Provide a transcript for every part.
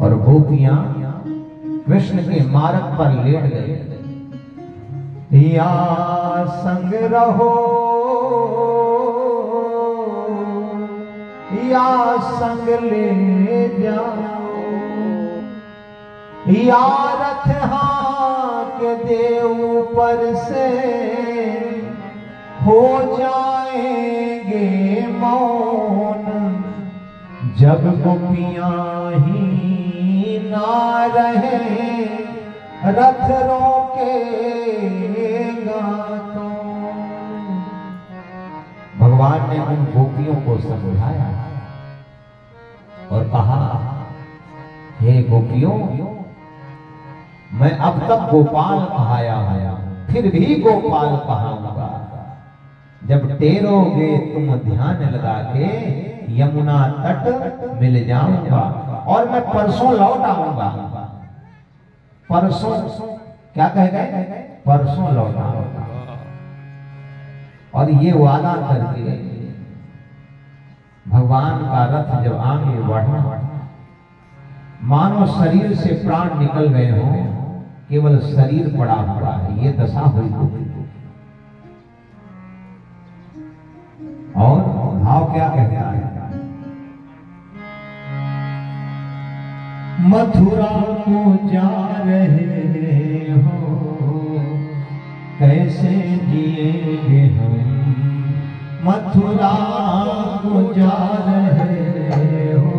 और गोपियां कृष्ण के मार्ग पर लेट गए। या संग रहो या संग ले जाओ, या रथ हाँक दे ऊपर से हो जाएंगे मौन, जब गोपियां ही ना रहे रथ रोकेगा तो। भगवान ने उन गोपियों को समझाया और कहा, हे गोपियों, मैं अब तक गोपाल कहाया आया, फिर भी गोपाल कहाऊंगा। जब टेरोगे तुम ध्यान लगा के यमुना तट मिल जाऊंगा, और मैं परसों लौट आऊंगा। परसों क्या कह गए? परसों लौट आऊंगा। और ये वादा करके भगवान का रथ जब आगे बढ़ा, मानो शरीर से प्राण निकल गए हो, केवल शरीर पड़ा हुआ है, ये दशा हुई। और भाव क्या कहता है? मथुरा को जा रहे हो, कैसे जिएंगे हम? मथुरा को जा रहे हो,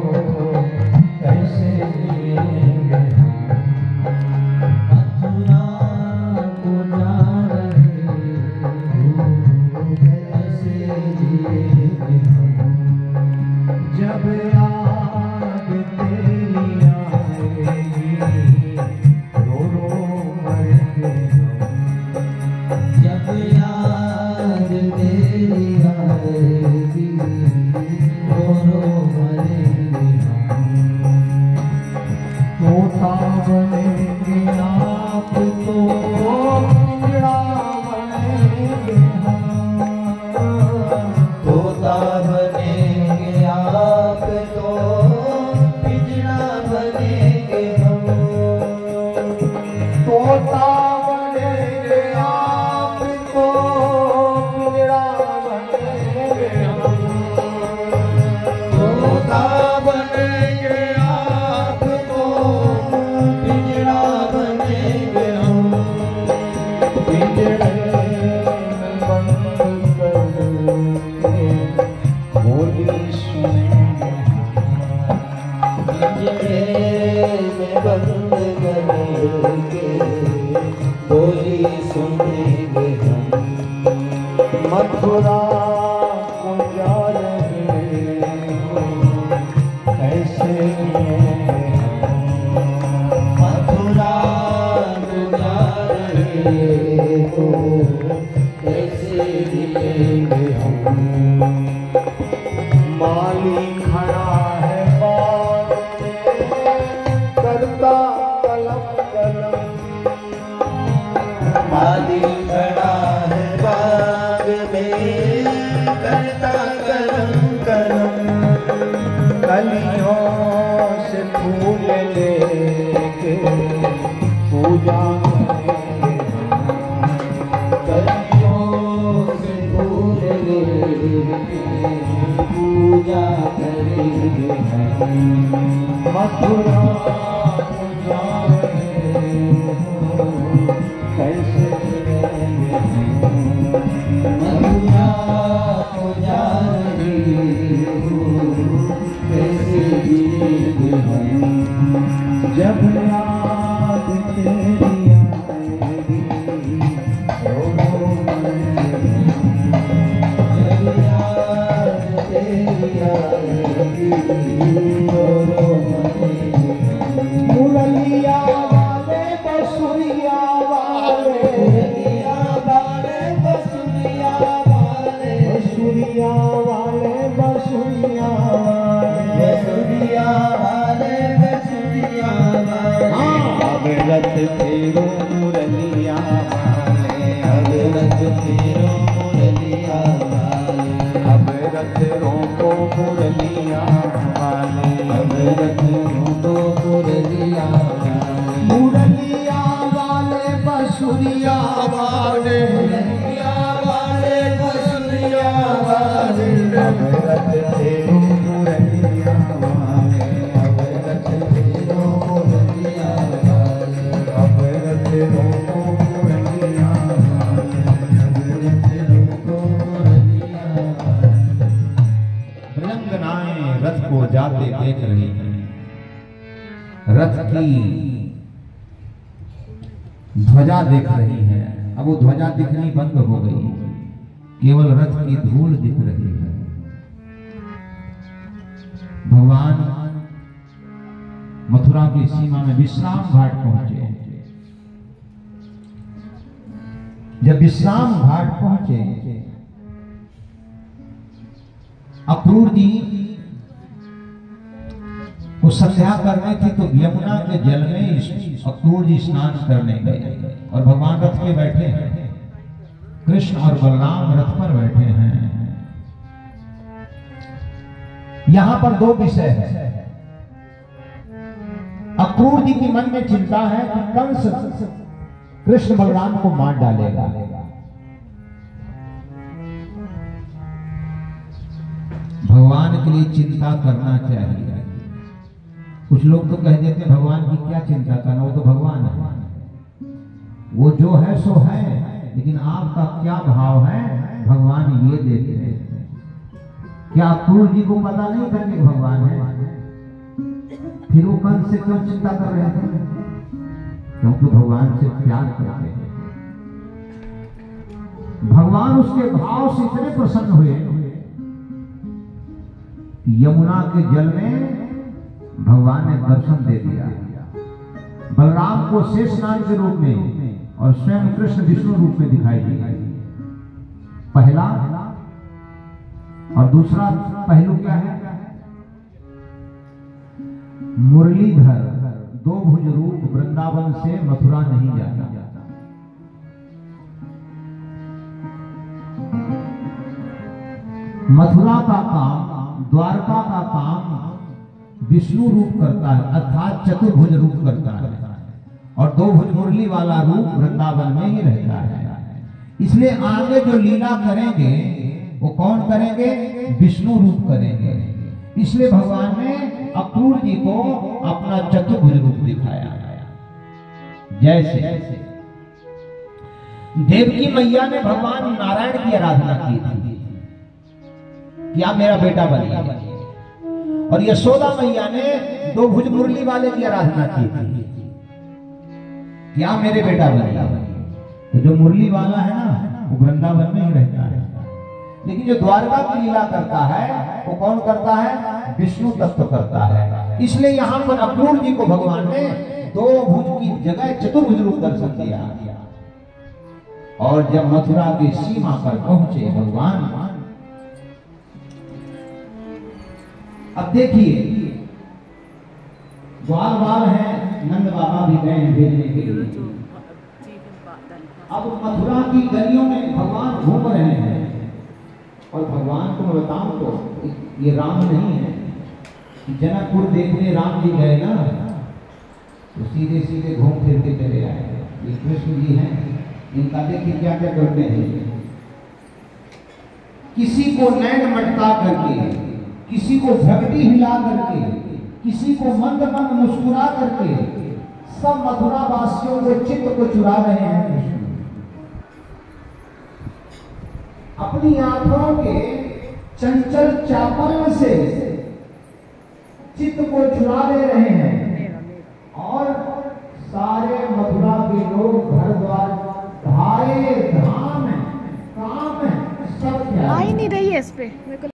कैसे जिएंगे हम? मथुरा को जा रहे हो, कैसे जिएंगे हम? जब याद तेरी आएगी, रो रो मरेंगे हम। जब याद तेरी आएगी, रो रो मरेंगे हम। तोता बनेंगे आप तो पिंजड़ा बनेंगे हम। तोता बनेंगे आप तो पिंजड़ा बनेंगे हम। तोता बनेंगे आप तो पिंजड़ा बनेंगे हम। तोता बनेंगे आप तो पिंजड़ा बनेंगे हम। पिंजड़े में बंद करके बोली सुनेंगे हम। पिंजड़े में बंद करके बोली सुनेंगे हम। मथुरा को जा रहे हो, कैसे जिएंगे हम? मथुरा को जा रहे हो, कैसे जिएंगे हम? माली खड़ा है बाग में, करता कलम कलम। माली खड़ा है बाग में, करता कलम कलम। कलियों से फूल लेके पूजा करेंगे हम। कलियों से फूल लेके पूजा करेंगे हम। मथुरा को जा रहे हो, कैसे जिएंगे हम? मथुरा को जा रहे हो, कैसे जिएंगे हम? जब याद तेरी आएगी, रो रो मरेंगे हम। जब याद तेरी आएगी, रो रो मरेंगे हम। मुरलिया वाले बसुरिया वाले, मुरलिया वाले बसुरिया वाले, बसुरिया वाले बसुरिया वाले, बसुरिया वाले बसुरिया वाले। अब रथ फेरो मुरलिया वाले, अब रथ फेरो मुरलिया वाले। अब रथ रोको मुरलिया वाले, अब रथ रोको मुरलिया रथ फेरो मुरलिया वाले, अब रथ फेरो मुरलिया वाले, अब रथ रोको मुरलिया वाले, अब रथ रोको मुरलिया वाले। मृदंगनाएं रथ को जाते देख रही हैं। रथ की ध्वजा देख रही है। अब वो ध्वजा दिखनी बंद हो गई, केवल रथ की धूल दिख रही है। भगवान मथुरा की सीमा में विश्राम घाट पहुंचे। जब विश्राम घाट पहुंचे, अक्रूर जी को संध्या करनी थी, तो यमुना के जल में अक्रूर जी स्नान करने गए और भगवान रथ पे बैठे हैं। कृष्ण और बलराम रथ पर बैठे हैं। यहां पर दो विषय है। अक्रूर जी के मन में चिंता है कि कंस कृष्ण बलराम को मार डालेगा। भगवान के लिए चिंता करना चाहिए। कुछ लोग तो कह देते हैं भगवान की क्या चिंता करना, वो तो भगवान है, वो जो है सो है, लेकिन आपका क्या भाव है भगवान ये देखते हैं। क्या अक्रूर जी को पता नहीं था कि भगवान है? फिर वो कंस से क्यों चिंता कर रहे थे? क्योंकि भगवान से प्यार करते हैं। भगवान उसके भाव से इतने प्रसन्न हुए, यमुना के जल में भगवान ने दर्शन दे दिया। बलराम को शेषनाग के रूप में और स्वयं कृष्ण विष्णु रूप में दिखाई दिया। पहला और दूसरा पहलू क्या है? मुरलीधर दो भुज रूप वृंदावन से मथुरा नहीं जाता। मथुरा का काम, द्वारका का काम विष्णु रूप करता है, अर्थात चतुर्भुज रूप करता है, और दो भुज मुरली वाला रूप वृंदावन में ही रहता है। इसलिए आगे जो लीला करेंगे वो कौन करेंगे? विष्णु रूप करेंगे। इसलिए भगवान ने अक्रूर जी को अपना चतुर्भुज रूप दिखाया। जैसे देवकी मैया ने भगवान नारायण की आराधना की थी, क्या मेरा बेटा बने, और यशोदा मैया ने दो भुज मुरली वाले की आराधना की थी, क्या मेरे बेटा बने। तो जो मुरली वाला है ना वो वृंदावन में ही रहता है, लेकिन जो द्वारका की लीला करता है वो कौन करता है? विष्णु तत्व करता है। इसलिए यहाँ पर अक्रूर जी को भगवान ने दो भुज की जगह चतुर्भुज रूप दर्शन दिया। और जब मथुरा की सीमा पर पहुंचे भगवान, अब देखिए द्वार बार है, नंद बाबा भी गए भेजने के लिए। अब मथुरा की गलियों में भगवान घूम रहे हैं, और भगवान को मैं बताऊं तो ये राम नहीं है। जनकपुर देखने राम जी गए ना, तो सीधे सीधे घूम फिर के चले आए। ये कृष्ण जी हैं, इनका देखिए क्या क्या करते हैं। किसी को नैन मटका करके, किसी को झगड़ी हिला करके, किसी को मंद मंद मुस्कुरा करके सब मथुरा वासियों के चित्त को चुरा रहे हैं। कृष्ण अपनी आंखों के चंचल चापल्य से चित्त को चुरा ले रहे हैं, और सारे मथुरा के लोग घर द्वार धारे धाम काम सब क्या आ ही नहीं रही है इस पे।